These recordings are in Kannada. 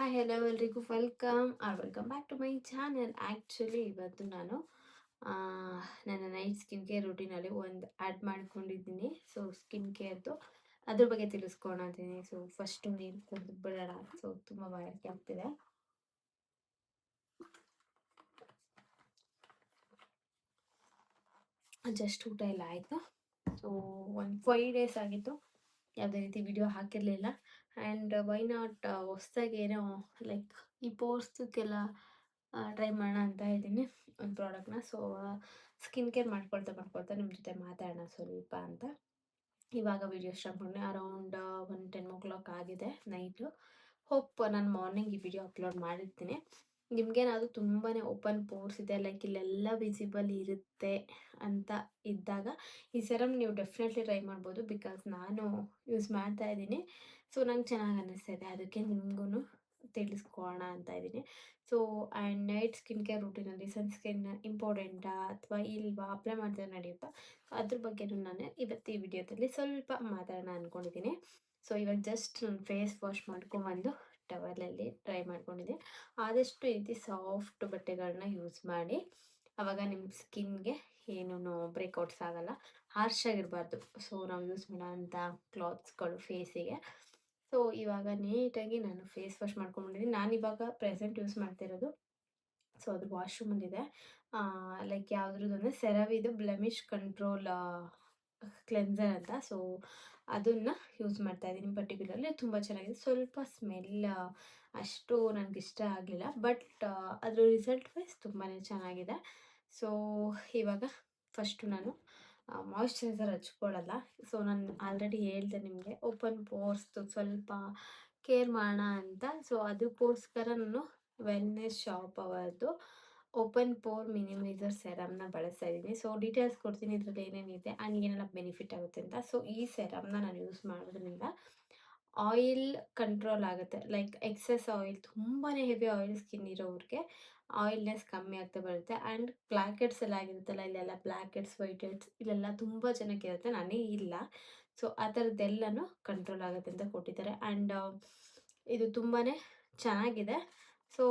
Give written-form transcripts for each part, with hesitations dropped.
ಹಾಯ್ ಹಲೋ ಎಲ್ರಿಗೂ welcome back to my channel. Actually ಇವತ್ತು ನಾನು ಆ, ನನ್ನ ನೈಟ್ ಸ್ಕಿನ್ ಕೇರ್ ರೂಟೀನಲ್ಲಿ ಒಂದು ಆ್ಯಡ್ ಮಾಡ್ಕೊಂಡಿದ್ದೀನಿ. ಸೊ ಸ್ಕಿನ್ ಕೇರ್ದು ಅದ್ರ ಬಗ್ಗೆ ತಿಳಿಸ್ಕೊಳತೀನಿ. ಸೊ ಫಸ್ಟು ನೀರು ಕುಡಿದು ಬಿಡೋಣ. ಸೊ ತುಂಬ ಬಾಯಾರಿಕೆ ಆಗ್ತಿದೆ. ಜಸ್ಟ್ ಊಟ ಎಲ್ಲ ಆಯಿತು. ಸೊ ಒಂದು 5 ಡೇಸ್ ಆಗಿತ್ತು ಯಾವುದೇ ರೀತಿ ವಿಡಿಯೋ ಹಾಕಿರಲಿಲ್ಲ. ಆ್ಯಂಡ್ ವೈ ನಾಟ್ ಹೊಸ್ದಾಗಿ ಏನೋ ಲೈಕ್ ಈ ಪೋರ್ಸ್ಗೆಲ್ಲ ಟ್ರೈ ಮಾಡೋಣ ಅಂತ ಇದ್ದೀನಿ ಒಂದು ಪ್ರಾಡಕ್ಟ್ನ. ಸೊ ಸ್ಕಿನ್ ಕೇರ್ ಮಾಡ್ಕೊಳ್ತಾ ನಿಮ್ಮ ಜೊತೆ ಮಾತಾಡೋಣ ಸ್ವಲ್ಪ ಅಂತ ಇವಾಗ ವಿಡಿಯೋ ಸ್ಟಾರ್ಟ್ ಮಾಡಿ ಅರೌಂಡ್ 10 o'clock ಆಗಿದೆ ನೈಟು. ಹೋಪ್ ನಾನು ಮಾರ್ನಿಂಗ್ ಈ ವಿಡಿಯೋ ಅಪ್ಲೋಡ್ ಮಾಡಿರ್ತೀನಿ. ನಿಮಗೇನಾದರೂ ತುಂಬಾ ಓಪನ್ ಪೋರ್ಸ್ ಇದೆ, ಲೈಕ್ ಇಲ್ಲೆಲ್ಲ ವಿಸಿಬಲ್ ಇರುತ್ತೆ ಅಂತ ಇದ್ದಾಗ ಈ ಸೆರಮ್ ನೀವು ಡೆಫಿನೆಟ್ಲಿ ಟ್ರೈ ಮಾಡ್ಬೋದು. ಬಿಕಾಸ್ ನಾನು ಯೂಸ್ ಮಾಡ್ತಾ ಇದ್ದೀನಿ. ಸೊ ನಂಗೆ ಚೆನ್ನಾಗಿ ಅನ್ನಿಸ್ತಾಯಿದೆ, ಅದಕ್ಕೆ ನಿಮಗೂ ತಿಳಿಸ್ಕೊಳ್ಳೋಣ ಅಂತ ಇದ್ದೀನಿ. So and night skin care ರೂಟೀನಲ್ಲಿ ಸನ್ಸ್ಕ್ರೀನ್ ಇಂಪಾರ್ಟೆಂಟಾ ಅಥವಾ ಇಲ್ವಾ, ಅಪ್ಲೈ ಮಾಡಿದ್ರೆ ನಡೆಯುತ್ತಾ, ಅದ್ರ ಬಗ್ಗೆನೂ ನಾನು ಇವತ್ತು ಈ ವಿಡಿಯೋದಲ್ಲಿ ಸ್ವಲ್ಪ ಮಾತಾಡೋಣ ಅಂದ್ಕೊಂಡಿದ್ದೀನಿ. ಸೊ ಇವಾಗ ಜಸ್ಟ್ ನಾನು ಫೇಸ್ ವಾಶ್ ಮಾಡ್ಕೊಂಬಂದು ಟವಲಲ್ಲಿ ಟ್ರೈ ಮಾಡ್ಕೊಂಡಿದ್ದೆ. ಆದಷ್ಟು ಈ ರೀತಿ ಸಾಫ್ಟ್ ಬಟ್ಟೆಗಳನ್ನ ಯೂಸ್ ಮಾಡಿ, ಆವಾಗ ನಿಮ್ಮ ಸ್ಕಿನ್ಗೆ ಏನೂ ಬ್ರೇಕ್ಔಟ್ಸ್ ಆಗೋಲ್ಲ, ಹಾರ್ಶ್ ಆಗಿರಬಾರ್ದು. ಸೊ ನಾವು ಯೂಸ್ ಮಾಡೋಂಥ ಕ್ಲಾತ್ಸ್ಗಳು ಫೇಸಿಗೆ. ಸೊ ಇವಾಗ ನೀಟಾಗಿ ನಾನು ಫೇಸ್ ವಾಶ್ ಮಾಡ್ಕೊಂಡ್ಬಂದಿದ್ದೀನಿ. ನಾನಿವಾಗ ಪ್ರೆಸೆಂಟ್ ಯೂಸ್ ಮಾಡ್ತಿರೋದು, ಸೊ ಅದು ವಾಶ್ರೂಮಲ್ಲಿದೆ. ಲೈಕ್ ಯಾವುದ್ರದ್ದು ಅಂದರೆ ಸೆರವಿದು ಬ್ಲೆಮಿಶ್ ಕಂಟ್ರೋಲ್ ಕ್ಲೆನ್ಸರ್ ಅಂತ. ಸೊ ಅದನ್ನು ಯೂಸ್ ಮಾಡ್ತಾ ಇದ್ದೀನಿ. ಪರ್ಟಿಕ್ಯುಲರ್ಲಿ ತುಂಬ ಚೆನ್ನಾಗಿದೆ. ಸ್ವಲ್ಪ ಸ್ಮೆಲ್ ಅಷ್ಟು ನನಗಿಷ್ಟ ಆಗಲಿಲ್ಲ, ಬಟ್ ಅದ್ರ ರಿಸಲ್ಟ್ ವೈಸ್ ತುಂಬಾ ಚೆನ್ನಾಗಿದೆ. ಸೊ ಇವಾಗ ಫಸ್ಟು ನಾನು ಮಾಯಿಶ್ಚರೈಸರ್ ಹಚ್ಕೊಳ್ಳಲ್ಲ. ಸೊ ನಾನು ಆಲ್ರೆಡಿ ಹೇಳಿದೆ ನಿಮಗೆ ಓಪನ್ ಪೋರ್ಸ್ದು ಸ್ವಲ್ಪ ಕೇರ್ ಮಾಡೋಣ ಅಂತ. ಸೊ ಅದಕ್ಕೋಸ್ಕರ ನಾನು ವೆಲ್ನೆಸ್ ಶಾಪ್ ಅವರದ್ದು ಓಪನ್ ಪೋರ್ ಮಿನಿಮೈಸರ್ ಸೆರಮ್ನ ಬಳಸ್ತಾ ಇದ್ದೀನಿ. ಸೊ ಡೀಟೇಲ್ಸ್ ಕೊಡ್ತೀನಿ ಇದರಲ್ಲಿ ಏನೇನಿದೆ ಆ್ಯಂಡ್ ಏನೆಲ್ಲ ಬೆನಿಫಿಟ್ ಆಗುತ್ತೆ ಅಂತ. ಸೊ ಈ ಸೆರಮ್ನ ನಾನು ಯೂಸ್ ಮಾಡೋದ್ರಿಂದ ಆಯಿಲ್ ಕಂಟ್ರೋಲ್ ಆಗುತ್ತೆ. ಲೈಕ್ ಎಕ್ಸೆಸ್ ಆಯಿಲ್, ತುಂಬಾ ಹೆವಿ ಆಯಿಲ್ ಸ್ಕಿನ್ ಇರೋರಿಗೆ ಆಯಿಲ್ನೆಸ್ ಕಮ್ಮಿ ಆಗ್ತಾ ಬರುತ್ತೆ. ಆ್ಯಂಡ್ ಬ್ಲ್ಯಾಕ್ ಹೆಡ್ಸ್ ಎಲ್ಲ ಆಗಿರುತ್ತಲ್ಲ, ಇಲ್ಲೆಲ್ಲ ಬ್ಲ್ಯಾಕ್ ಹೆಡ್ಸ್, ವೈಟ್ ಹೆಡ್ಸ್ ಇಲ್ಲೆಲ್ಲ ತುಂಬ ಜನಕ್ಕೆ ಇರುತ್ತೆ, ನನಗೆ ಇಲ್ಲ. ಸೊ ಆ ಥರದ್ದೆಲ್ಲನೂ ಕಂಟ್ರೋಲ್ ಆಗುತ್ತೆ ಅಂತ ಕೊಟ್ಟಿದ್ದಾರೆ. ಆ್ಯಂಡ್ ಇದು ತುಂಬಾ ಚೆನ್ನಾಗಿದೆ. ಸೊ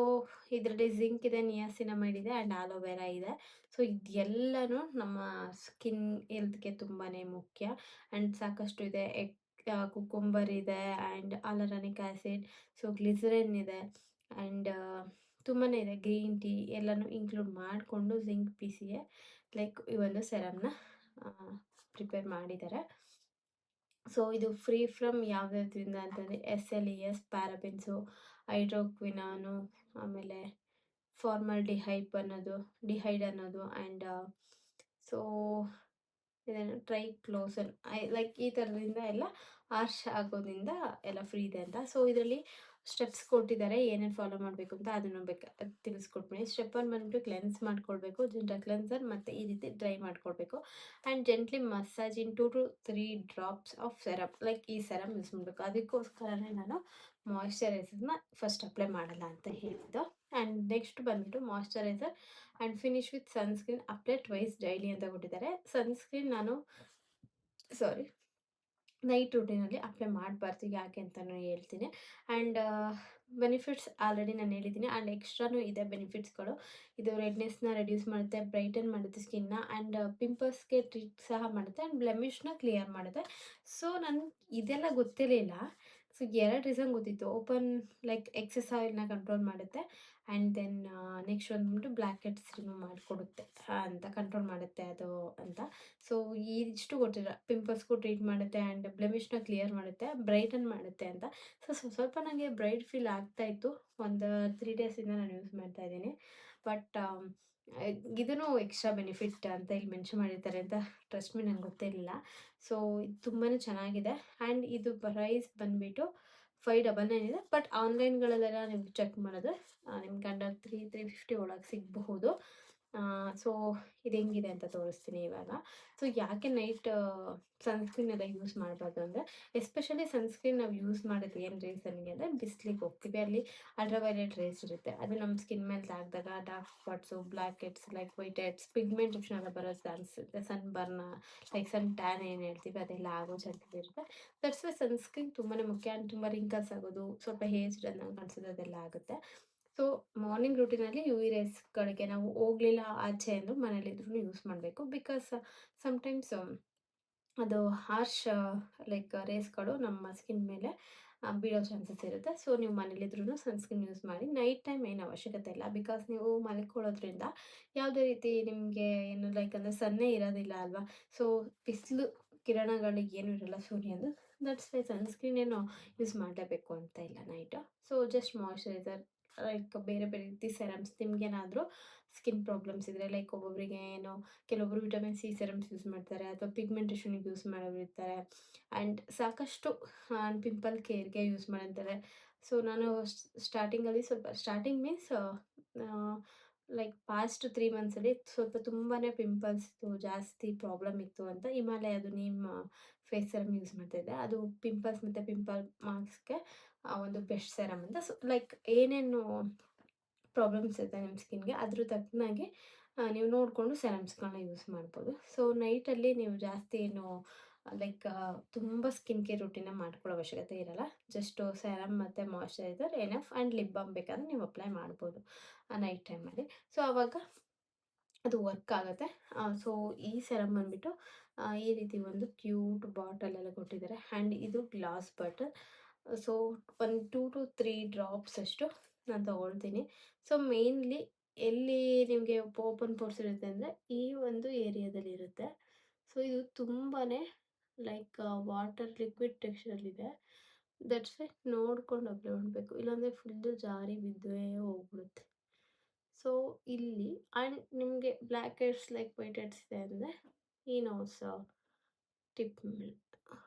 ಇದರಲ್ಲಿ ಜಿಂಕ್ ಇದೆ, ನಿಯಾಸಿನಮೈಡ್ ಇದೆ ಆ್ಯಂಡ್ ಆಲೋವೆರಾ ಇದೆ. ಸೊ ಇದೆಲ್ಲನೂ ನಮ್ಮ ಸ್ಕಿನ್ ಹೆಲ್ತ್ಗೆ ತುಂಬಾ ಮುಖ್ಯ. ಆ್ಯಂಡ್ ಸಾಕಷ್ಟು ಇದೆ. ಕುಕುಂಬರ್ ಇದೆ ಆ್ಯಂಡ್ ಅಲರಾನಿಕ್ ಆ್ಯಸಿಡ್, ಸೊ ಗ್ಲಿಸರಿನ್ ಇದೆ ಆ್ಯಂಡ್ ತುಂಬಾ ಇದೆ. ಗ್ರೀನ್ ಟೀ ಎಲ್ಲನೂ ಇನ್ಕ್ಲೂಡ್ ಮಾಡಿಕೊಂಡು ಜಿಂಕ್ ಪಿಸಿಎ ಲೈಕ್ ಈ ಒಂದು ಸೆರಮ್ನ ಪ್ರಿಪೇರ್ ಮಾಡಿದ್ದಾರೆ. ಸೊ ಇದು ಫ್ರೀ ಫ್ರಮ್ ಯಾವುದ್ರಿಂದ ಅಂತಂದರೆ SLES, ಪ್ಯಾರಾಬೆನ್ಸು, ಹೈಡ್ರೋಕ್ವಿನಾನು, ಆಮೇಲೆ ಡಿಹೈಡ್ ಅನ್ನೋದು ಆ್ಯಂಡ್ ಸೊ ಇದನ್ನು ಟ್ರೈಕ್ಲೋಸನ್ ಲೈಕ್ ಈ ಥರದಿಂದ ಎಲ್ಲ ಹಾರ್ಶ್ ಆಗೋದ್ರಿಂದ ಎಲ್ಲ ಫ್ರೀ ಇದೆ ಅಂತ. ಸೊ ಇದರಲ್ಲಿ ಸ್ಟೆಪ್ಸ್ ಕೊಟ್ಟಿದ್ದಾರೆ, ಏನೇನು ಫಾಲೋ ಮಾಡಬೇಕು ಅಂತ ಅದನ್ನು ತಿಳಿಸ್ಕೊಡ್ತೀನಿ. ಸ್ಟೆಪ್ 1 ಬಂದ್ಬಿಟ್ಟು ಕ್ಲೆನ್ಸ್ ಮಾಡ್ಕೊಳ್ಬೇಕು, ಜೆಂಟಲ್ ಕ್ಲೆನ್ಸರ್, ಮತ್ತು ಈ ರೀತಿ ಡ್ರೈ ಮಾಡ್ಕೊಳ್ಬೇಕು. And gently massage in 2 to 3 drops of serum, like ಈ ಸೆರಮ್ ಯೂಸ್ ಮಾಡಬೇಕು. ಅದಕ್ಕೋಸ್ಕರನೇ ನಾನು ಮಾಯಿಶ್ಚರೈಸರ್ನ ಫಸ್ಟ್ ಅಪ್ಲೈ ಮಾಡಲ್ಲ ಅಂತ ಹೇಳಿದ್ದು. ಆ್ಯಂಡ್ ನೆಕ್ಸ್ಟ್ ಬಂದ್ಬಿಟ್ಟು moisturiser and finish with sunscreen, apply twice daily ಅಂತ ಕೊಟ್ಟಿದ್ದಾರೆ. ಸನ್ಸ್ಕ್ರೀನ್ ನಾನು ನೈಟ್ ರೂಟೀನಲ್ಲಿ ಅಪ್ಲೈ ಮಾಡಬಾರ್ದು, ಯಾಕೆ ಅಂತಲೂ ಹೇಳ್ತೀನಿ. ಆ್ಯಂಡ್ ಬೆನಿಫಿಟ್ಸ್ ಆಲ್ರೆಡಿ ನಾನು ಹೇಳಿದ್ದೀನಿ. ಆ್ಯಂಡ್ ಎಕ್ಸ್ಟ್ರಾನೂ ಇದೆ ಬೆನಿಫಿಟ್ಸ್ಗಳು. ಇದು ರೆಡ್ನೆಸ್ನ ರೆಡ್ಯೂಸ್ ಮಾಡುತ್ತೆ, ಬ್ರೈಟನ್ ಮಾಡುತ್ತೆ ಸ್ಕಿನ್ನ, ಆ್ಯಂಡ್ ಪಿಂಪಲ್ಸ್ಗೆ ಟ್ರೀಟ್ ಸಹ ಮಾಡುತ್ತೆ, ಆ್ಯಂಡ್ ಬ್ಲೆಮಿಷ್ನ ಕ್ಲಿಯರ್ ಮಾಡುತ್ತೆ. ಸೊ ನನಗೆ ಇದೆಲ್ಲ ಗೊತ್ತಿರಲಿಲ್ಲ. ಸೊ 2 ರೀಸನ್ ಗೊತ್ತಿತ್ತು. ಓಪನ್ ಲೈಕ್ ಎಕ್ಸೆಸ್ ಆಯಿಲ್ನ ಕಂಟ್ರೋಲ್ ಮಾಡುತ್ತೆ, ಆ್ಯಂಡ್ ದೆನ್ ನೆಕ್ಸ್ಟ್ ಬಂದ್ಬಿಟ್ಟು ಬ್ಲ್ಯಾಕ್ ಹೆಡ್ಸ್ ರಿಮೂವ್ ಮಾಡಿಕೊಡುತ್ತೆ ಅಂತ, ಕಂಟ್ರೋಲ್ ಮಾಡುತ್ತೆ ಅದು ಅಂತ. ಸೊ ಇದಿಷ್ಟು ಗೊತ್ತಿಲ್ಲ. ಪಿಂಪಲ್ಸ್ಗೂ ಟ್ರೀಟ್ ಮಾಡುತ್ತೆ ಆ್ಯಂಡ್ ಬ್ಲೆಮಿಷ್ನ ಕ್ಲಿಯರ್ ಮಾಡುತ್ತೆ, ಬ್ರೈಟನ್ ಮಾಡುತ್ತೆ ಅಂತ. ಸೊ ಸ್ವಲ್ಪ ನನಗೆ ಬ್ರೈಟ್ ಫೀಲ್ ಆಗ್ತಾಯಿತ್ತು. ಒಂದು 3 ಡೇಸಿಂದ ನಾನು ಯೂಸ್ ಮಾಡ್ತಾ ಇದ್ದೀನಿ. ಬಟ್ ಇದೂ ಎಕ್ಸ್ಟ್ರಾ ಬೆನಿಫಿಟ್ ಅಂತ ಇಲ್ಲಿ ಮೆನ್ಷನ್ ಮಾಡಿರ್ತಾರೆ ಅಂತ ಟ್ರಸ್ಟ್ ಮೀ ನನಗೆ ಗೊತ್ತಿರಲಿಲ್ಲ. ಸೊ ಇದು ತುಂಬಾ ಚೆನ್ನಾಗಿದೆ. ಆ್ಯಂಡ್ ಇದು ಪ್ರೈಸ್ ಬಂದುಬಿಟ್ಟು 599 ಇದೆ. ಬಟ್ ಆನ್ಲೈನ್ಗಳಲ್ಲೆಲ್ಲ ನೀವು ಚೆಕ್ ಮಾಡಿದ್ರೆ ನಿಮ್ಗೆ ಅಂಡರ್ 350 ಒಳಗೆ ಸಿಗಬಹುದು. ಸೊ ಇದು ಹೆಂಗಿದೆ ಅಂತ ತೋರಿಸ್ತೀನಿ ಇವಾಗ. ಸೊ ಯಾಕೆ ನೈಟ್ ಸನ್‌ಸ್ಕ್ರೀನ್ ಎಲ್ಲ ಯೂಸ್ ಮಾಡಬಾರ್ದು ಅಂದರೆ, ಎಸ್ಪೆಷಲಿ ಸನ್‌ಸ್ಕ್ರೀನ್ ನಾವು ಯೂಸ್ ಮಾಡೋದು ಏನು ರೀಸನ್‌ಗೆ ಅಂದರೆ, ಬಿಸಿಲಿಗೆ ಹೋಗ್ತೀವಿ, ಅಲ್ಲಿ ಅಲ್ಟ್ರಾವೈಲೆಟ್ ರೇಸ್ ಇರುತ್ತೆ. ಅದು ನಮ್ಮ ಸ್ಕಿನ್ ಮೇಲೆ ತಾಕಿದಾಗ dark spots, blackheads, like whiteheads, pigmentation ಎಲ್ಲ ಬರೋ ಚಾನ್ಸ್ ಇರುತ್ತೆ. Sunburn, like sun tan ಏನು ಹೇಳ್ತೀವಿ ಅದೆಲ್ಲ ಆಗೋ ಚಾನ್ಸಸ್ ಇರುತ್ತೆ. ದಟ್ಸ್ ವೈ ಸನ್‌ಸ್ಕ್ರೀನ್ ತುಂಬಾ ಮುಖ್ಯ. ಆ್ಯಂಡ್ ತುಂಬ ರಿಂಕಲ್ಸ್ ಆಗೋದು, ಸ್ವಲ್ಪ ಹೇರ್ಸ್ ಡಲ್ ಕಾಣಿಸೋದು ಅದೆಲ್ಲ ಆಗುತ್ತೆ. ಸೊ ಮಾರ್ನಿಂಗ್ ರೂಟೀನಲ್ಲಿ ಯು ವಿ ರೇಸ್ಗಳಿಗೆ ನಾವು ಹೋಗಲಿಲ್ಲ ಆಚೆ ಅಂದರೂ ಮನೇಲಿದ್ರೂ ಯೂಸ್ ಮಾಡಬೇಕು. ಬಿಕಾಸ್ ಸಮ್‌ಟೈಮ್ಸ್ ಅದು ಹಾರ್ಶ್ ಲೈಕ್ ರೇಸ್‌ಗಳು ನಮ್ಮ ಸ್ಕಿನ್ ಮೇಲೆ ಬೀಳೋ ಚಾನ್ಸಸ್ ಇರುತ್ತೆ. ಸೊ ನೀವು ಮನೇಲಿದ್ರೂ ಸನ್‌ಸ್ಕ್ರೀನ್ ಯೂಸ್ ಮಾಡಿ. ನೈಟ್ ಟೈಮ್ ಏನು ಅವಶ್ಯಕತೆ ಇಲ್ಲ. ಬಿಕಾಸ್ ನೀವು ಮಲ್ಕೊಳ್ಳೋದ್ರಿಂದ ಯಾವುದೇ ರೀತಿ ನಿಮಗೆ ಏನು ಲೈಕ್ ಅಂದರೆ ಸನ್ನೇ ಇರೋದಿಲ್ಲ ಅಲ್ವಾ. ಸೊ ಬಿಸಿಲು ಕಿರಣಗಳಿಗೆ ಏನೂ ಇರಲ್ಲ ಸೂರ್ಯಂದು. ದಟ್ಸ್ ವೈ ಸನ್‌ಸ್ಕ್ರೀನ್ ಏನು ಯೂಸ್ ಮಾಡಲೇಬೇಕು ಅಂತ ಇಲ್ಲ night. So just moisturiser, like ಬೇರೆ ಬೇರೆ ರೀತಿ ಸೆರಮ್ಸ್, ನಿಮ್ಗೇನಾದರೂ ಸ್ಕಿನ್ ಪ್ರಾಬ್ಲಮ್ಸ್ ಇದ್ದರೆ, ಲೈಕ್ ಒಬ್ಬೊಬ್ಬರಿಗೆ ಏನು ಕೆಲವೊಬ್ಬರು ವಿಟಮಿನ್ ಸಿ ಸೆರಮ್ಸ್ ಯೂಸ್ ಮಾಡ್ತಾರೆ, ಅಥವಾ ಪಿಗ್ಮೆಂಟೇಷನ್‌ಗೆ ಯೂಸ್ ಮಾಡೋರು ಇರ್ತಾರೆ. ಆ್ಯಂಡ್ ಸಾಕಷ್ಟು ಪಿಂಪಲ್ ಕೇರ್‌ಗೆ ಯೂಸ್ ಮಾಡಂತಾರೆ. ಸೊ ನಾನು ಸ್ಟಾರ್ಟಿಂಗಲ್ಲಿ ಸ್ವಲ್ಪ ಸ್ಟಾರ್ಟಿಂಗ್ ಮೀನ್ಸ್ ಲೈಕ್ ಪಾಸ್ಟ್ 3 ಮಂತ್ಸಲ್ಲಿ ಸ್ವಲ್ಪ ತುಂಬಾ ಪಿಂಪಲ್ಸ್‌ದು ಜಾಸ್ತಿ ಪ್ರಾಬ್ಲಮ್ ಇತ್ತು ಅಂತ ಹಿಮಾಲಯದು ನೀಮ್ ಫೇಸ್ ಸೆರಮ್ ಯೂಸ್ ಮಾಡ್ತಾಯಿದ್ದೆ. ಅದು ಪಿಂಪಲ್ಸ್ ಮತ್ತು ಪಿಂಪಲ್ ಮಾರ್ಕ್ಸ್‌ಗೆ ಒಂದು ಬೆಸ್ಟ್ ಸೆರಮ್ ಅಂತ. ಸೊ ಲೈಕ್ ಏನೇನು ಪ್ರಾಬ್ಲಮ್ಸ್ ಇರುತ್ತೆ ನಿಮ್ಮ ಸ್ಕಿನ್‌ಗೆ ಅದ್ರ ತಕ್ಕನಾಗಿ ನೀವು ನೋಡಿಕೊಂಡು ಸೆರಮ್ಸ್‌ಗಳನ್ನ ಯೂಸ್ ಮಾಡ್ಬೋದು. ಸೊ ನೈಟಲ್ಲಿ ನೀವು ಜಾಸ್ತಿ ಏನು ಲೈಕ್ ತುಂಬ ಸ್ಕಿನ್ ಕೇರ್ ರೂಟೀನ ಮಾಡ್ಕೊಳ್ಳೋ ಅವಶ್ಯಕತೆ ಇರಲ್ಲ. ಜಸ್ಟು ಸೆರಮ್ ಮತ್ತು moisturiser enough. And lip balm ಬೇಕಾದ್ರೆ ನೀವು ಅಪ್ಲೈ ಮಾಡ್ಬೋದು ನೈಟ್ ಟೈಮಲ್ಲಿ. ಸೊ ಆವಾಗ ಅದು ವರ್ಕ್ ಆಗುತ್ತೆ. ಸೊ ಈ ಸೆರಮ್ ಬಂದುಬಿಟ್ಟು ಈ ರೀತಿ ಒಂದು ಕ್ಯೂಟ್ ಬಾಟಲೆಲ್ಲ ಕೊಟ್ಟಿದ್ದಾರೆ. ಆ್ಯಂಡ್ ಇದು ಗ್ಲಾಸ್ ಬಾಟಲ್. ಸೊ ಒಂದು 2 to 3 ಡ್ರಾಪ್ಸ್ ಅಷ್ಟು ನಾನು ತೊಗೊಳ್ತೀನಿ. ಸೊ ಮೇಯ್ನ್ಲಿ ಎಲ್ಲಿ ನಿಮಗೆ ಓಪನ್ ಪೋರ್ಸ್ ಇರುತ್ತೆ ಅಂದರೆ ಈ ಒಂದು ಏರಿಯಾದಲ್ಲಿ ಇರುತ್ತೆ. ಸೊ ಇದು ತುಂಬಾ ಲೈಕ್ ವಾಟರ್ ಲಿಕ್ವಿಡ್ ಟೆಕ್ಸ್ಚರಲ್ಲಿದೆ. ದಟ್ಸ್ ವೈ ನೋಡ್ಕೊಂಡು ಅಪ್ಲೈ ಮಾಡಬೇಕು. ಇಲ್ಲಾಂದರೆ ಫುಲ್ಲು ಜಾರಿ ಬಿದ್ದೇ ಹೋಗ್ಬಿಡುತ್ತೆ. ಸೊ ಇಲ್ಲಿ ಆ್ಯಂಡ್ ನಿಮಗೆ black heads like white heads ಇದೆ ಅಂದರೆ ಈ ನೋಸ್ ಟಿಪ್ ಮೇಲೆ.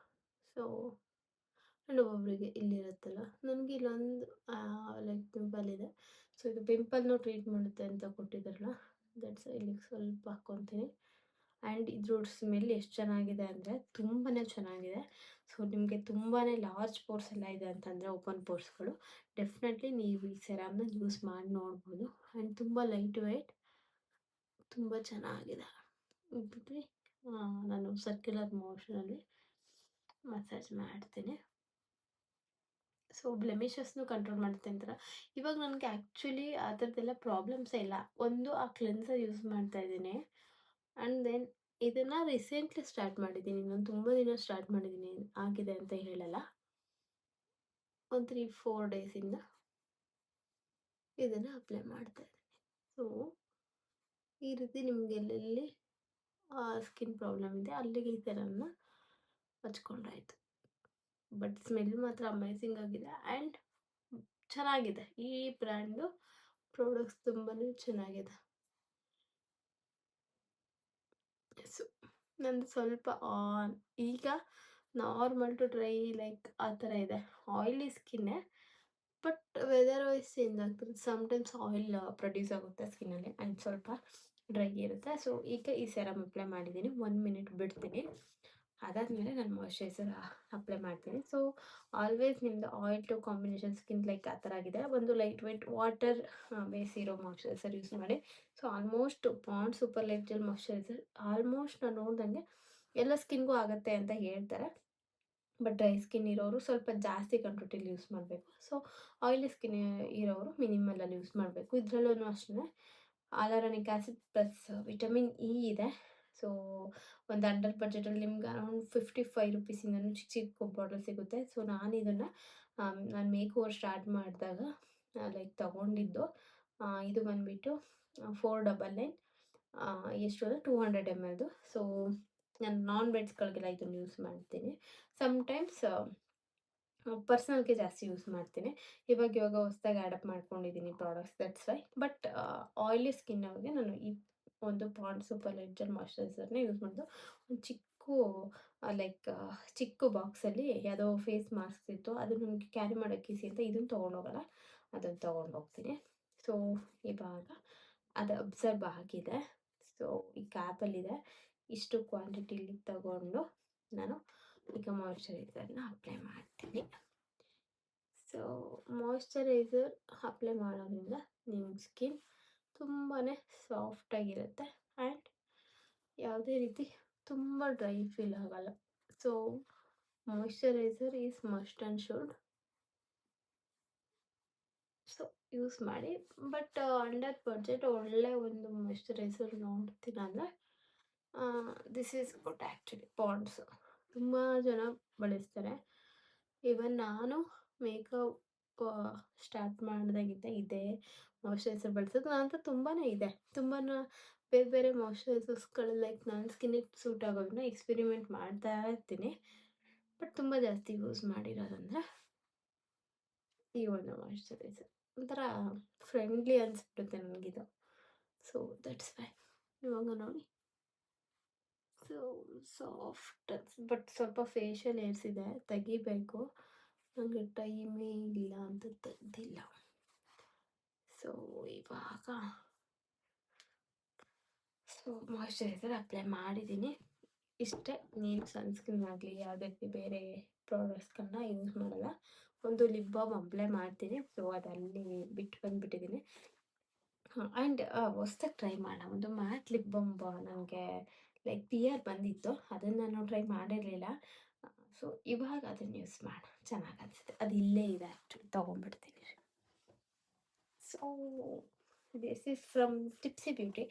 ಸೊ ಆ್ಯಂಡ್ ಒಬ್ಬೊಬ್ಬರಿಗೆ ಇಲ್ಲಿರುತ್ತಲ್ಲ, ನನಗೆ ಇಲ್ಲೊಂದು ಲೈಕ್ ಪಿಂಪಲ್ ಇದೆ. ಸೊ ಇದು ಪಿಂಪಲ್ನು ಟ್ರೀಟ್ ಮಾಡುತ್ತೆ ಅಂತ ಕೊಟ್ಟಿದ್ದಾರಲ್ಲ, ದಟ್ಸ್ ಇಲ್ಲಿಗೆ ಸ್ವಲ್ಪ ಹಾಕ್ಕೊತೀನಿ. ಆ್ಯಂಡ್ ಇದ್ರ ಸ್ಮೆಲ್ ಎಷ್ಟು ಚೆನ್ನಾಗಿದೆ ಅಂದರೆ ತುಂಬಾ ಚೆನ್ನಾಗಿದೆ. ಸೊ ನಿಮಗೆ ತುಂಬಾ ಲಾರ್ಜ್ ಪೋರ್ಸ್ ಎಲ್ಲ ಇದೆ ಅಂತಂದರೆ, ಓಪನ್ ಪೋರ್ಸ್ಗಳು, ಡೆಫಿನೆಟ್ಲಿ ನೀವು ಈ ಸೆರಮ್ನ ಯೂಸ್ ಮಾಡಿ ನೋಡ್ಬೋದು. ಆ್ಯಂಡ್ ತುಂಬ ಲೈಟ್ ವೆಯ್ಟ್, ತುಂಬ ಚೆನ್ನಾಗಿದೆ. ಬಿಟ್ಟರೆ ನಾನು ಸರ್ಕ್ಯುಲರ್ ಮೋಷನಲ್ಲಿ ಮಸಾಜ್ ಮಾಡ್ತೀನಿ. ಸೊ ಬ್ಲೆಮಿಷಸ್ನು ಕಂಟ್ರೋಲ್ ಮಾಡುತ್ತೆ ಅಂತಾರೆ. ಇವಾಗ ನನಗೆ ಆ್ಯಕ್ಚುಲಿ ಆ ಥರದ್ದೆಲ್ಲ ಪ್ರಾಬ್ಲಮ್ಸೇ ಇಲ್ಲ. ಒಂದು ಆ ಕ್ಲೆನ್ಸರ್ ಯೂಸ್ ಮಾಡ್ತಾ ಇದ್ದೀನಿ. ಆ್ಯಂಡ್ ದೆನ್ ಇದನ್ನು ರೀಸೆಂಟ್ಲಿ ಸ್ಟಾರ್ಟ್ ಮಾಡಿದ್ದೀನಿ. ನಾನು ತುಂಬ ದಿನ ಸ್ಟಾರ್ಟ್ ಮಾಡಿದ್ದೀನಿ ಆಗಿದೆ ಅಂತ ಹೇಳಲ್ಲ. ಒಂದು 3-4 ಡೇಸಿಂದ ಇದನ್ನು ಅಪ್ಲೈ ಮಾಡ್ತಾ ಇದ್ದೀನಿ. ಸೊ ಈ ರೀತಿ ನಿಮ್ಗೆ ಎಲ್ಲೆಲ್ಲಿ ಸ್ಕಿನ್ ಪ್ರಾಬ್ಲಮ್ ಇದೆ ಅಲ್ಲಿಗೆ ಈ ಥರನ ಹಚ್ಕೊಂಡ್ರಾಯ್ತು. ಬಟ್ ಸ್ಮೆಲ್ ಮಾತ್ರ ಅಮೇಝಿಂಗ್ ಆಗಿದೆ. ಆ್ಯಂಡ್ ಚೆನ್ನಾಗಿದೆ. ಈ ಬ್ರ್ಯಾಂಡು ಪ್ರಾಡಕ್ಟ್ಸ್ ತುಂಬಾ ಚೆನ್ನಾಗಿದೆ. ಸೊ ನಂದು ಸ್ವಲ್ಪ ಈಗ ನಾರ್ಮಲ್ ಟು ಡ್ರೈ ಲೈಕ್ ಆ ಥರ ಇದೆ. ಆಯಿಲಿ ಸ್ಕಿನ್ನೇ, ಬಟ್ ವೆದರ್ ವೈಸ್ ಚೇಂಜ್ ಆಗ್ತಿರುತ್ತೆ. ಸಮ್‌ಟೈಮ್ಸ್ ಆಯಿಲ್ ಪ್ರೊಡ್ಯೂಸ್ ಆಗುತ್ತೆ ಸ್ಕಿನ್ನಲ್ಲಿ ಆ್ಯಂಡ್ ಸ್ವಲ್ಪ ಡ್ರೈ ಇರುತ್ತೆ. ಸೊ ಈಗ ಈ ಸೆರಮ್ ಅಪ್ಲೈ ಮಾಡಿದ್ದೀನಿ. 1 ಮಿನಿಟ್ ಬಿಡ್ತೀನಿ. ಅದಾದಮೇಲೆ ನಾನು ಮಾಯ್ಶ್ಚರೈಸರ್ ಅಪ್ಲೈ ಮಾಡ್ತೀನಿ. ಸೊ ಆಲ್ವೇಸ್ ನಿಮ್ಮದು oil to combination skin like ಆ ಥರ ಆಗಿದೆ, ಒಂದು ಲೈಟ್ ವೆಯ್ಟ್ ವಾಟರ್ ಬೇಸ್ ಇರೋ ಮಾಯ್ಶ್ಚರೈಸರ್ ಯೂಸ್ ಮಾಡಿ. So almost Pond's super light gel moisturiser almost ನಾನು ನೋಡ್ದಂಗೆ ಎಲ್ಲ ಸ್ಕಿನ್ಗೂ ಆಗುತ್ತೆ ಅಂತ ಹೇಳ್ತಾರೆ. ಬಟ್ ಡ್ರೈ ಸ್ಕಿನ್ ಇರೋರು ಸ್ವಲ್ಪ ಜಾಸ್ತಿ ಕ್ವಾಂಟಿಟಿಲಿ ಯೂಸ್ ಮಾಡಬೇಕು. ಸೊ ಆಯಿಲಿ ಸ್ಕಿನ್ ಇರೋರು ಮಿನಿಮಲಲ್ಲಿ ಯೂಸ್ ಮಾಡಬೇಕು. ಇದರಲ್ಲೂ ಅಷ್ಟೇ ಹ್ಯಾಲುರಾನಿಕ್ ಆ್ಯಸಿಡ್ ಪ್ಲಸ್ ವಿಟಮಿನ್ ಇ ಇದೆ. ಸೊ ಒಂದು ಅಂಡರ್ ಬಡ್ಜೆಟಲ್ಲಿ ನಿಮ್ಗೆ ಅರೌಂಡ್ 55 ರುಪೀಸಿಂದನೂ ಚಿಕ್ಕ ಚಿಕ್ಕ ಬಾಟಲ್ ಸಿಗುತ್ತೆ. ಸೊ ನಾನು ಇದನ್ನು ನಾನು ಮೇಕ್ ಓವರ್ ಸ್ಟಾರ್ಟ್ ಮಾಡಿದಾಗ ಲೈಕ್ ತೊಗೊಂಡಿದ್ದು. ಇದು ಬಂದುಬಿಟ್ಟು 499 ಎಷ್ಟು ಅಂದರೆ 200 mlದು. ಸೊ ನಾನು ನಾನ್ ವೆಜ್ಗಳಿಗೆಲ್ಲ ಇದನ್ನು ಯೂಸ್ ಮಾಡ್ತೀನಿ. ಸಮ್‌ಟೈಮ್ಸ್ ಪರ್ಸನಲ್ಗೆ ಜಾಸ್ತಿ ಯೂಸ್ ಮಾಡ್ತೀನಿ. ಇವಾಗ ಹೊಸ್ದಾಗಿ ಆ್ಯಡಪ್ ಮಾಡ್ಕೊಂಡಿದ್ದೀನಿ products, that's why. But oily skin ಅವ್ರಿಗೆ ನಾನು ಈ ಒಂದು ಪಾಂಡ್ಸ್ ಸೂಪರ್ ಲೈಟ್ ಜೆಲ್ ಮಾಯ್ಶ್ಚರೈಸರ್ನೇ ಯೂಸ್ ಮಾಡೋದು. ಒಂದು ಲೈಕ್ ಚಿಕ್ಕ ಬಾಕ್ಸಲ್ಲಿ ಯಾವುದೋ ಫೇಸ್ ಮಾಸ್ಕ್ ಇತ್ತು. ಅದು ನನಗೆ ಕ್ಯಾರಿ ಮಾಡೋಕ್ಕೆ ಈಸಿ ಅಂತ ಇದನ್ನು ತೊಗೊಂಡೋಗಲ್ಲ, ಅದನ್ನು ತೊಗೊಂಡೋಗ್ತೀನಿ. ಸೊ ಇವಾಗ ಅದು ಅಬ್ಸರ್ವ್ ಆಗಿದೆ. ಸೊ ಈ ಕ್ಯಾಪಲ್ಲಿದೆ. ಇಷ್ಟು ಕ್ವಾಂಟಿಟಿಲಿ ತಗೊಂಡು ನಾನು ಈಗ ಮಾಯ್ಶ್ಚರೈಸರ್ನ ಅಪ್ಲೈ ಮಾಡ್ತೀನಿ. ಸೊ ಮಾಯ್ಶ್ಚರೈಸರ್ ಅಪ್ಲೈ ಮಾಡೋದ್ರಿಂದ ನಿಮ್ಮ ಸ್ಕಿನ್ ತುಂಬಾ ಸಾಫ್ಟಾಗಿರುತ್ತೆ ಆ್ಯಂಡ್ ಯಾವುದೇ ರೀತಿ ತುಂಬ ಡ್ರೈ ಫೀಲ್ ಆಗಲ್ಲ. So moisturiser is must and should. So use ಮಾಡಿ. ಬಟ್ ಅಂಡರ್ ಬಡ್ಜೆಟ್ ಒಳ್ಳೆ ಒಂದು ಮಾಯ್ಶ್ಚರೈಸರ್ ನೋಡ್ತೀನಿ ಅಂದರೆ this is good actually. Pond's ತುಂಬ ಜನ ಬಳಸ್ತಾರೆ. ಈವನ್ ನಾನು ಮೇಕಪ್ ಸ್ಟಾರ್ಟ್ ಮಾಡಿದಾಗಿದ್ದ ಇದೇ ಮಾಯ್ಶ್ಚರೈಸರ್ ಬಳಸೋದು. ನನ್ನ ಹತ್ರ ತುಂಬಾ ಇದೆ. ತುಂಬಾ ಬೇರೆ ಬೇರೆ ಮಾಯ್ಶ್ಚರೈಸರ್ಸ್ಗಳು ಲೈಕ್ ನನ್ನ ಸ್ಕಿನ್ನಿಗೆ ಸೂಟ್ ಆಗೋದನ್ನ ಎಕ್ಸ್ಪೆರಿಮೆಂಟ್ ಮಾಡ್ತಾ ಇರ್ತೀನಿ. ಬಟ್ ತುಂಬ ಜಾಸ್ತಿ ಯೂಸ್ ಮಾಡಿರೋದಂದರೆ ಈ ಒಂದು ಮಾಯ್ಶ್ಚರೈಸರ್ ಒಂಥರ ಫ್ರೆಂಡ್ಲಿ ಅನಿಸ್ಬಿಡುತ್ತೆ ನನಗಿದು. So that's why. ಇವಾಗ ನೋಡಿ ಸೊ ಸಾಫ್ಟ್ ಬಟ್ ಸ್ವಲ್ಪ ಫೇಶಿಯಲ್ ಏರ್ಸ್ ಇದೆ, ತೆಗಿಬೇಕು. ನನಗೆ ಟೈಮೇ ಇಲ್ಲ ಅಂತ ತೆಗ್ದಿಲ್ಲ. ಸೊ ಇವಾಗ ಮಾಯ್ಶ್ಚರೈಸರ್ ಅಪ್ಲೈ ಮಾಡಿದ್ದೀನಿ. ಇಷ್ಟೇ. ನೀನು ಸನ್ಸ್ಕ್ರೀನ್ ಆಗಲಿ ಯಾವುದೇ ಬೇರೆ ಪ್ರಾಡಕ್ಟ್ಸ್ಗಳನ್ನ ಯೂಸ್ ಮಾಡಲ್ಲ. ಒಂದು ಲಿಪ್ ಬಾಮ್ ಅಪ್ಲೈ ಮಾಡ್ತೀನಿ. ಸೊ ಅದಲ್ಲಿ ಬಿಟ್ಟು ಬಂದುಬಿಟ್ಟಿದ್ದೀನಿ. ಆ್ಯಂಡ್ ಹೊಸ್ದಾಗಿ ಟ್ರೈ ಮಾಡೋಣ. ಒಂದು ಮ್ಯಾಟ್ ಲಿಪ್ ಬಾಮ್ ನನಗೆ ಲೈಕ್ ಪಿಯರ್ ಬಂದಿತ್ತು. ಅದನ್ನು ನಾನು ಟ್ರೈ ಮಾಡಿರಲಿಲ್ಲ. ಸೊ ಇವಾಗ ಅದನ್ನು ಯೂಸ್ ಮಾಡೋಣ, ಚೆನ್ನಾಗಿ ಅನಿಸುತ್ತೆ. ಅದು ಇಲ್ಲೇ ಇದೆ ಆ್ಯಕ್ಚುಲಿ, ತೊಗೊಂಡ್ಬಿಡ್ತೀನಿ. So this is from Tipsy Beauty,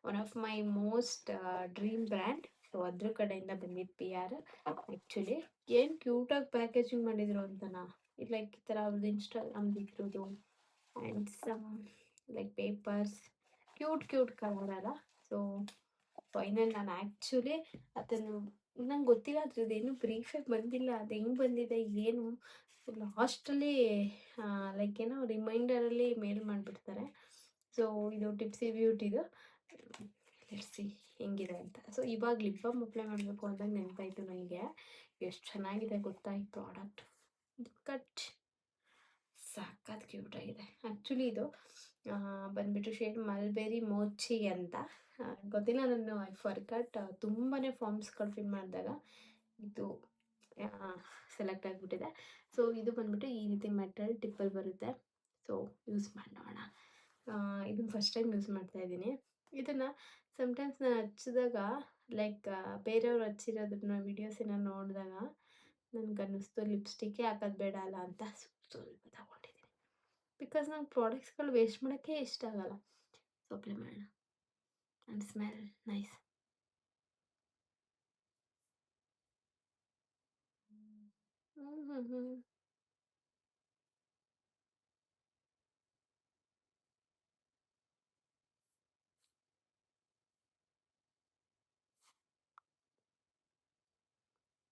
one of my most dream brand. So ಅದ್ರ ಕಡೆಯಿಂದ ಬಂದಿದ್ದು PR. ಆ್ಯಕ್ಚುಲಿ ಏನು ಕ್ಯೂಟಾಗಿ ಪ್ಯಾಕೇಜಿಂಗ್ ಮಾಡಿದರು ಅಂತನಾ. ಇದು ಲೈಕ್ ಈ ಥರ ಅವ್ರದ್ದು ಇನ್ಸ್ಟಾಗ್ರಾಮ್ದು ಇದ್ರದ್ದು and some like papers, cute colour ಅಲ್ಲ. ಸೊ ಫೈನಲ್ ನಾನು ಆ್ಯಕ್ಚುಲಿ ಅದನ್ನು ನಂಗೆ ಗೊತ್ತಿಲ್ಲ, ಅದ್ರದ್ದು ಏನು ಬ್ರೀಫಾಗಿ ಬಂದಿಲ್ಲ. ಅದು ಹೆಂಗೆ ಬಂದಿದೆ ಏನು ಲಾಸ್ಟಲ್ಲಿ ಲೈಕ್ ಏನೋ ರಿಮೈಂಡರಲ್ಲಿ ಮೇಲ್ ಮಾಡಿಬಿಡ್ತಾರೆ. ಸೊ ಇದು ಟಿಪ್ಸಿ ಬ್ಯೂಟಿದು. ಲೆಟ್ಸಿ ಹೆಂಗಿದೆ ಅಂತ. ಸೊ ಇವಾಗ ಲಿಪ್ ಬಾಮ್ ಅಪ್ಲೈ ಮಾಡಬೇಕು ಅಂದಾಗ ನೆನಪಾಯಿತು ನನಗೆ, ಎಷ್ಟು ಚೆನ್ನಾಗಿದೆ ಗೊತ್ತಾ ಈ ಪ್ರಾಡಕ್ಟ್. ಕಟ್ ಸಖತ್ ಕ್ಯೂಟಾಗಿದೆ. ಆ್ಯಕ್ಚುಲಿ ಇದು ಬಂದುಬಿಟ್ಟು ಶೇಡ್ ಮಲ್ಬೆರಿ ಮೋಚಿ ಅಂತ. ಗೊತ್ತಿಲ್ಲ, ನಾನು ಐ ಫರ್ಗಾಟ್. ತುಂಬಾ ಫಾರ್ಮ್ಸ್ಗಳು ಫಿಲ್ ಮಾಡಿದಾಗ ಇದು ಸೆಲೆಕ್ಟ್ ಆಗಿಬಿಟ್ಟಿದೆ. ಸೊ ಇದು ಬಂದುಬಿಟ್ಟು ಈ ರೀತಿ ಮೆಟಲ್ ಟಿಪ್ಪಲ್ಲಿ ಬರುತ್ತೆ. ಸೊ ಯೂಸ್ ಮಾಡೋಣ. ಇದನ್ನು ಫಸ್ಟ್ ಟೈಮ್ ಯೂಸ್ ಮಾಡ್ತಾಯಿದ್ದೀನಿ. ಇದನ್ನು ಸಮ್ಟೈಮ್ಸ್ ನಾನು ಹಚ್ಚಿದಾಗ ಲೈಕ್ ಬೇರೆಯವ್ರು ಹಚ್ಚಿರೋದನ್ನ ವೀಡಿಯೋಸನ್ನ ನೋಡಿದಾಗ ನನಗನ್ನಿಸ್ತು ಲಿಪ್ಸ್ಟಿಕ್ಕೇ ಹಾಕೋದು ಬೇಡ ಅಲ್ಲ ಅಂತ ಸ್ವಲ್ಪ ತಗೊಂಡಿದ್ದೀನಿ. ಬಿಕಾಸ್ ನಂಗೆ ಪ್ರಾಡಕ್ಟ್ಸ್ಗಳು ವೇಸ್ಟ್ ಮಾಡೋಕ್ಕೆ ಇಷ್ಟ ಆಗಲ್ಲ. ಸೊ ಅಪ್ಲೈ ಮಾಡೋಣ ಆ್ಯಂಡ್ ಸ್ಮೆಲ್ ನೈಸ್.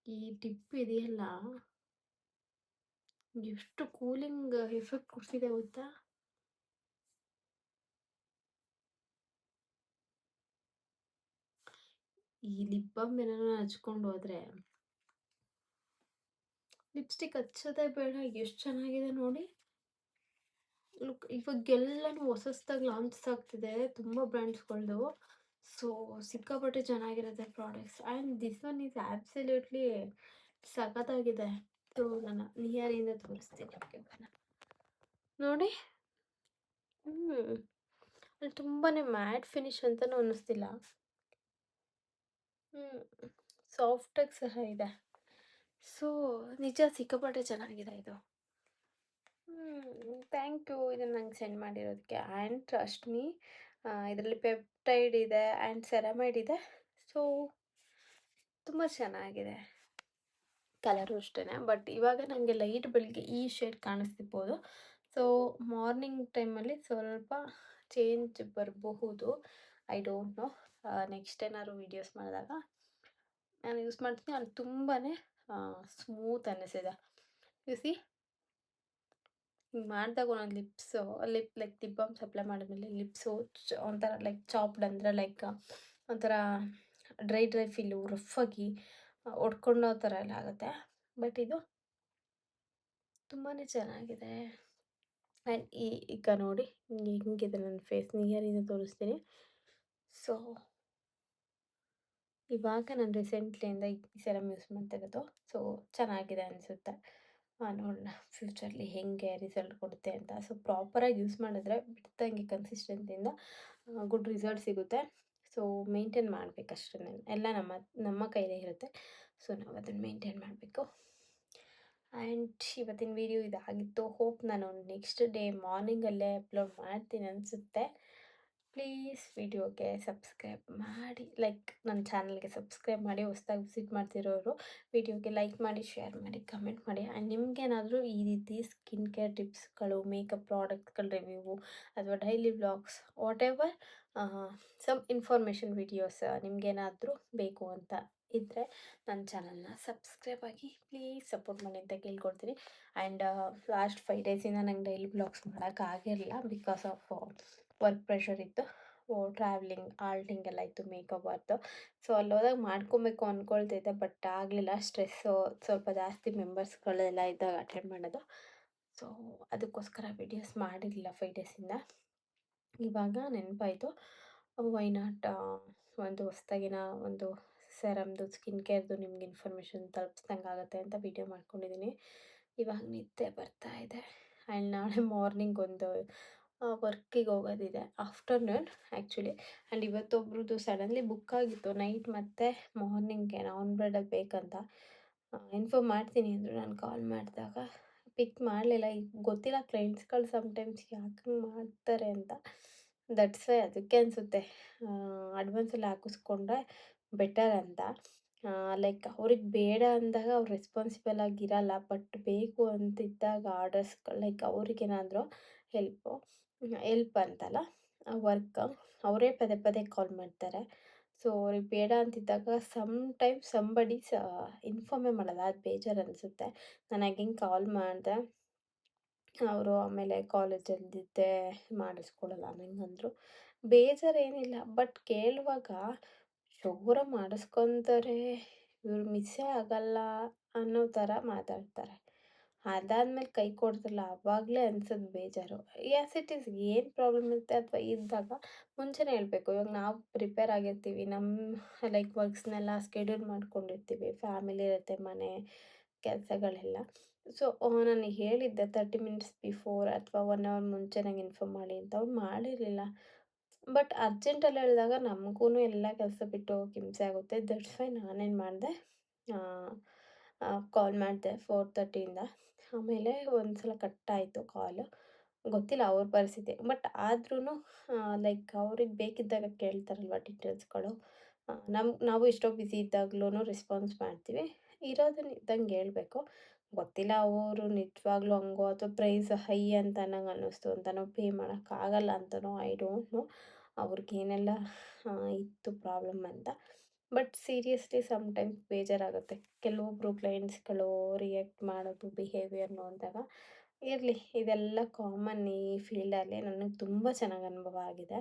ಈ ಟಿಪ್ ಇದೆಯಲ್ಲ, ಎಷ್ಟು ಕೂಲಿಂಗ್ ಎಫೆಕ್ಟ್ ಕೊಡ್ತಿದೆ ಗೊತ್ತಾ. ಈ ಲಿಪ್ ಬಾಮ್ ಏನಾರು ಹಚ್ಕೊಂಡು ಹೋದರೆ ಲಿಪ್ಸ್ಟಿಕ್ ಹಚ್ಚೋದೇ ಬೇಡ. ಎಷ್ಟು ಚೆನ್ನಾಗಿದೆ ನೋಡಿ. ಲುಕ್ ಇವಾಗೆಲ್ಲನೂ ಹೊಸದಾಗಿ ಲಾಂಚ್ ಆಗ್ತಿದೆ ತುಂಬ ಬ್ರ್ಯಾಂಡ್ಸ್ಗಳ್ದು. ಸೊ ಸಿಕ್ಕಾಪಟ್ಟೆ ಚೆನ್ನಾಗಿರುತ್ತೆ products. And this one is absolutely ಸಖತ್ತಾಗಿದೆ. ಸೊ ನಾನು ನಿಯರಿಂದ ತೋರಿಸ್ತೀನಿ ನಿಮಗೆ ನೋಡಿ. ಅಲ್ಲಿ ತುಂಬಾ ಮ್ಯಾಟ್ ಫಿನಿಶ್ ಅಂತಲೂ ಅನ್ನಿಸ್ತಿಲ್ಲ. ಸಾಫ್ಟಾಗಿ ಸಹ ಇದೆ. ಸೊ ನಿಜ ಸಿಕ್ಕಾಪಟ್ಟೆ ಚೆನ್ನಾಗಿದೆ ಇದು. ಥ್ಯಾಂಕ್ ಯು ಇದನ್ನು ನಂಗೆ ಸೆಂಡ್ ಮಾಡಿರೋದಕ್ಕೆ. ಆ್ಯಂಡ್ ಟ್ರಸ್ಟ್ ಮೀ, ಇದರಲ್ಲಿ ಪೆಪ್ಟೈಡ್ ಇದೆ ಆ್ಯಂಡ್ ಸೆರಮೈಡ್ ಇದೆ. ಸೊ ತುಂಬ ಚೆನ್ನಾಗಿದೆ. ಕಲರು ಅಷ್ಟೇ. ಬಟ್ ಇವಾಗ ನನಗೆ ಲೈಟ್ ಬೆಳಗ್ಗೆ ಈ ಶೇಡ್ ಕಾಣಿಸ್ತಿರ್ಬೋದು. ಸೊ ಮಾರ್ನಿಂಗ್ ಟೈಮಲ್ಲಿ ಸ್ವಲ್ಪ ಚೇಂಜ್ ಬರಬಹುದು. I don't know. ನೆಕ್ಸ್ಟ್ ಏನಾದ್ರು ವೀಡಿಯೋಸ್ ಮಾಡಿದಾಗ ನಾನು ಯೂಸ್ ಮಾಡ್ತೀನಿ. ಅಲ್ಲಿ ತುಂಬಾ ಸ್ಮೂತ್ ಅನ್ನಿಸಿದೆ. ಯು ಸಿ ಹಿಂಗೆ ಮಾಡಿದಾಗ ಒಂದೊಂದು lip like lip balm apply ಮಾಡಿದ್ಮೇಲೆ ಲಿಪ್ಸು ಒಂಥರ ಲೈಕ್ ಚಾಪ್ಡ್ ಅಂದರೆ ಲೈಕ್ ಒಂಥರ ಡ್ರೈ ಫೀಲು ರಫಾಗಿ ಒಡ್ಕೊಂಡೋ ಥರ ಎಲ್ಲ ಆಗುತ್ತೆ. ಬಟ್ ಇದು ತುಂಬಾ ಚೆನ್ನಾಗಿದೆ. ಆ್ಯಂಡ್ ಈಗ ನೋಡಿ ಹೆಂಗಿದೆ ನನ್ನ ಫೇಸ್ ನಿಯರಿಂದ ತೋರಿಸ್ತೀನಿ. ಸೊ ಇವಾಗ ನಾನು ರೀಸೆಂಟ್ಲಿಯಿಂದ ಈ ಸೆರಮ್ ಯೂಸ್ ಮಾಡ್ತಾ ಇರೋದು. ಸೊ ಚೆನ್ನಾಗಿದೆ ಅನಿಸುತ್ತೆ. ನೋಡೋಣ ಫ್ಯೂಚರ್ಲಿ ಹೇಗೆ ರಿಸಲ್ಟ್ ಕೊಡುತ್ತೆ ಅಂತ. ಸೊ ಪ್ರಾಪರಾಗಿ ಯೂಸ್ ಮಾಡಿದ್ರೆ ಬಿಡ್ದಂಗೆ ಕನ್ಸಿಸ್ಟೆನ್ಸಿಯಿಂದ ಗುಡ್ ರಿಸಲ್ಟ್ ಸಿಗುತ್ತೆ. ಸೊ ಮೇಂಟೈನ್ ಮಾಡಬೇಕಷ್ಟೇ, ಎಲ್ಲ ನಮ್ಮ ನಮ್ಮ ಕೈಲೇ ಇರುತ್ತೆ. ಸೊ ನಾವು ಅದನ್ನು ಮೇಂಟೈನ್ ಮಾಡಬೇಕು. ಆ್ಯಂಡ್ ಇವತ್ತಿನ ವೀಡಿಯೋ ಇದಾಗಿತ್ತು. ಹೋಪ್ ನಾನು ನೆಕ್ಸ್ಟ್ ಡೇ ಮಾರ್ನಿಂಗಲ್ಲೇ ಅಪ್ಲೋಡ್ ಮಾಡ್ತೀನಿ ಅನಿಸುತ್ತೆ. ಪ್ಲೀಸ್ ವಿಡಿಯೋಗೆ ಸಬ್ಸ್ಕ್ರೈಬ್ ಮಾಡಿ, ಲೈಕ್ ನನ್ನ ಚಾನಲ್ಗೆ ಸಬ್ಸ್ಕ್ರೈಬ್ ಮಾಡಿ. ಹೊಸ್ದಾಗಿ ವಿಸಿಟ್ ಮಾಡ್ತಿರೋರು ವಿಡಿಯೋಗೆ ಲೈಕ್ ಮಾಡಿ, ಶೇರ್ ಮಾಡಿ, ಕಮೆಂಟ್ ಮಾಡಿ. ಆ್ಯಂಡ್ ನಿಮಗೇನಾದರೂ ಈ ರೀತಿ ಸ್ಕಿನ್ ಕೇರ್ ಟಿಪ್ಸ್ಗಳು, ಮೇಕಪ್ ಪ್ರಾಡಕ್ಟ್ಗಳ ರಿವ್ಯೂ ಅಥವಾ daily vlogs whatever some information videos ನಿಮಗೇನಾದರೂ ಬೇಕು ಅಂತ ಇದ್ದರೆ ನನ್ನ ಚಾನಲ್ನ ಸಬ್ಸ್ಕ್ರೈಬ್ ಆಗಿ ಪ್ಲೀಸ್ ಸಪೋರ್ಟ್ ಮಾಡಿ ಅಂತ ಕೇಳ್ಕೊಳ್ತೀನಿ. ಆ್ಯಂಡ್ ಲಾಸ್ಟ್ 5 ಡೇಸಿಂದ ನಂಗೆ ಡೈಲಿ ಬ್ಲಾಗ್ಸ್ ಮಾಡೋಕ್ಕಾಗಿರಲಿಲ್ಲ ಬಿಕಾಸ್ ಆಫ್ ವರ್ಕ್ ಪ್ರೆಷರ್ ಇತ್ತು. ಟ್ರಾವೆಲಿಂಗ್ ಆಲ್ಟಿಂಗ್ ಎಲ್ಲ ಇತ್ತು ಮೇಕಪ್ ವರ್ದು. ಸೊ ಅಲ್ಲೋದಾಗ ಮಾಡ್ಕೊಬೇಕು ಅಂದ್ಕೊಳ್ತಿದ್ದೆ, ಬಟ್ ಆಗಲಿಲ್ಲ. ಸ್ಟ್ರೆಸ್ಸು ಸ್ವಲ್ಪ ಜಾಸ್ತಿ ಮೆಂಬರ್ಸ್ಗಳೆಲ್ಲ ಇದ್ದಾಗ ಅಟೆಂಡ್ ಮಾಡೋದು. ಸೊ ಅದಕ್ಕೋಸ್ಕರ ವೀಡಿಯೋಸ್ ಮಾಡಿರಲಿಲ್ಲ 5 ಡೇಸಿಂದ. ಇವಾಗ ನೆನಪಾಯಿತು, ವೈ ನಾಟ್ ಒಂದು ಹೊಸ್ದಾಗಿನ ಒಂದು ಸೆರಮ್ದು ಸ್ಕಿನ್ ಕೇರ್ದು ನಿಮ್ಗೆ ಇನ್ಫಾರ್ಮೇಷನ್ ತಲುಪಿಸ್ದಂಗೆ ಆಗುತ್ತೆ ಅಂತ ವೀಡಿಯೋ ಮಾಡ್ಕೊಂಡಿದ್ದೀನಿ. ಇವಾಗ ನಿದ್ದೆ ಬರ್ತಾ ಇದೆ. ಆ್ಯಂಡ್ ನಾಳೆ ಮಾರ್ನಿಂಗ್ ಒಂದು ವರ್ಕಿಗೆ ಹೋಗೋದಿದೆ, ಆಫ್ಟರ್ನೂನ್ ಆ್ಯಕ್ಚುಲಿ. ಆ್ಯಂಡ್ ಇವತ್ತೊಬ್ರದ್ದು ಸಡನ್ಲಿ ಬುಕ್ ಆಗಿತ್ತು ನೈಟ್ ಮತ್ತು ಮಾರ್ನಿಂಗ್ಗೆ ನಾನ್ ಬ್ರೈಡಲ್ ಬೇಕಂತ. ಇನ್ಫಾರ್ಮ್ ಮಾಡ್ತೀನಿ ಅಂದರು. ನಾನು ಕಾಲ್ ಮಾಡಿದಾಗ ಪಿಕ್ ಮಾಡಲಿಲ್ಲ. ಈಗ ಗೊತ್ತಿಲ್ಲ ಕ್ಲೈಂಟ್ಸ್ಗಳು ಸಮ್ಟೈಮ್ಸ್ ಯಾಕೆ ಮಾಡ್ತಾರೆ ಅಂತ. ದಟ್ಸ್ ವೈ ಅದಕ್ಕೆ ಅನಿಸುತ್ತೆ ಅಡ್ವಾನ್ಸಲ್ಲಿ ಹಾಕಿಸ್ಕೊಂಡ್ರೆ ಬೆಟರ್ ಅಂತ. ಲೈಕ್ ಅವ್ರಿಗೆ ಬೇಡ ಅಂದಾಗ ಅವ್ರು ರೆಸ್ಪಾನ್ಸಿಬಲ್ ಆಗಿರಲ್ಲ, ಬಟ್ ಬೇಕು ಅಂತಿದ್ದಾಗ ಆರ್ಡರ್ಸ್ಗಳು ಲೈಕ್ ಅವ್ರಿಗೇನಾದರೂ ಹೆಲ್ಪ್ ಅಂತಲ್ಲ ವರ್ಕ್ ಅವರೇ ಪದೇ ಪದೇ ಕಾಲ್ ಮಾಡ್ತಾರೆ. ಸೊ ಅವ್ರಿಗೆ ಬೇಡ ಅಂತಿದ್ದಾಗ ಸಂಬಡೀಸ್ ಇನ್ಫಾರ್ಮೇ ಮಾಡಲ್ಲ. ಅದು ಬೇಜಾರು ಅನಿಸುತ್ತೆ. ನಾನು ಅಗೇನ್ ಕಾಲ್ ಮಾಡಿದೆ, ಅವರು ಆಮೇಲೆ ಕಾಲೇಜಲ್ಲಿದ್ದೆ ಮಾಡಿಸ್ಕೊಡಲ್ಲ ಅನ್ನಂಗಂದರು. ಬೇಜಾರೇನಿಲ್ಲ, ಬಟ್ ಕೇಳುವಾಗ ಶೋರ ಮಾಡಿಸ್ಕೊತಾರೆ, ಇವ್ರು ಮಿಸ್ಸೇ ಆಗಲ್ಲ ಅನ್ನೋ ಥರ ಮಾತಾಡ್ತಾರೆ. ಅದಾದ್ಮೇಲೆ ಕೈ ಕೊಡ್ತಾರಲ್ಲ ಆವಾಗಲೇ ಅನ್ಸೋದು ಬೇಜಾರು. ಆ್ಯಸ್ ಇಟ್ ಈಸ್ ಏನು ಪ್ರಾಬ್ಲಮ್ ಇರುತ್ತೆ ಅಥವಾ ಇದ್ದಾಗ ಮುಂಚೆನೇ ಹೇಳಬೇಕು. ಇವಾಗ ನಾವು ಪ್ರಿಪೇರ್ ಆಗಿರ್ತೀವಿ, ನಮ್ಮ ಲೈಕ್ ವರ್ಕ್ಸ್ನೆಲ್ಲ ಸ್ಕೆಡ್ಯೂಲ್ ಮಾಡ್ಕೊಂಡಿರ್ತೀವಿ, ಫ್ಯಾಮಿಲಿ ಇರುತ್ತೆ, ಮನೆ ಕೆಲಸಗಳೆಲ್ಲ. ಸೊ ನನಗೆ ಹೇಳಿದ್ದೆ 30 ಮಿನಿಟ್ಸ್ ಬಿಫೋರ್ ಅಥವಾ 1 ಅವರ್ ಮುಂಚೆ ನಂಗೆ ಇನ್ಫಾರ್ಮ್ ಮಾಡಿ ಅಂತ. ಅವ್ರು ಮಾಡಿರಲಿಲ್ಲ. ಬಟ್ ಅರ್ಜೆಂಟಲ್ಲಿ ಹೇಳಿದಾಗ ನಮಗೂ ಎಲ್ಲ ಕೆಲಸ ಬಿಟ್ಟು ಹೋಗೋಕೆ ಹಿಂಸೆ ಆಗುತ್ತೆ. ದಟ್ಸ್ ವೈ ನಾನೇನು ಮಾಡಿದೆ, ಕಾಲ್ ಮಾಡಿದೆ 4:30ಇಂದ. ಆಮೇಲೆ ಒಂದು ಸಲ ಕಟ್ಟಾಯಿತು ಕಾಲು. ಗೊತ್ತಿಲ್ಲ ಅವ್ರ ಪರಿಸ್ಥಿತಿ, ಬಟ್ ಆದ್ರೂ ಲೈಕ್ ಅವ್ರಿಗೆ ಬೇಕಿದ್ದಾಗ ಕೇಳ್ತಾರಲ್ವ ಡೀಟೇಲ್ಸ್ಗಳು. ನಾವು ಎಷ್ಟೋ ಬ್ಯುಸಿ ಇದ್ದಾಗ್ಲೂ ರೆಸ್ಪಾನ್ಸ್ ಮಾಡ್ತೀವಿ. ಇರೋದನ್ನ ಇದ್ದಂಗೆ ಹೇಳ್ಬೇಕು. ಗೊತ್ತಿಲ್ಲ ಅವರು ನಿಜವಾಗ್ಲೂ ಹಂಗೋ ಅಥವಾ ಪ್ರೈಸ್ ಹೈ ಅಂತ ನಂಗೆ ಅನ್ನಿಸ್ತು ಅಂತನೋ, ಪೇ ಮಾಡೋಕ್ಕಾಗಲ್ಲ ಅಂತನೋ, ಐ ಡೋಂಟ್ ನೋ ಅವ್ರಿಗೇನೆಲ್ಲ ಇತ್ತು ಪ್ರಾಬ್ಲಮ್ ಅಂತ. ಬಟ್ ಸೀರಿಯಸ್ಲಿ ಸಮ್ಟೈಮ್ಸ್ ಬೇಜಾರಾಗುತ್ತೆ. ಕೆಲವೊಬ್ಬರು ಕ್ಲೈಂಟ್ಸ್ಗಳು ರಿಯಾಕ್ಟ್ ಮಾಡೋದು ಬಿಹೇವಿಯರ್ ನೋಡಿದಾಗ. ಇರಲಿ, ಇದೆಲ್ಲ ಕಾಮನ್ ಈ ಫೀಲ್ಡಲ್ಲಿ. ನನಗೆ ತುಂಬ ಚೆನ್ನಾಗಿ ಅನುಭವ ಆಗಿದೆ.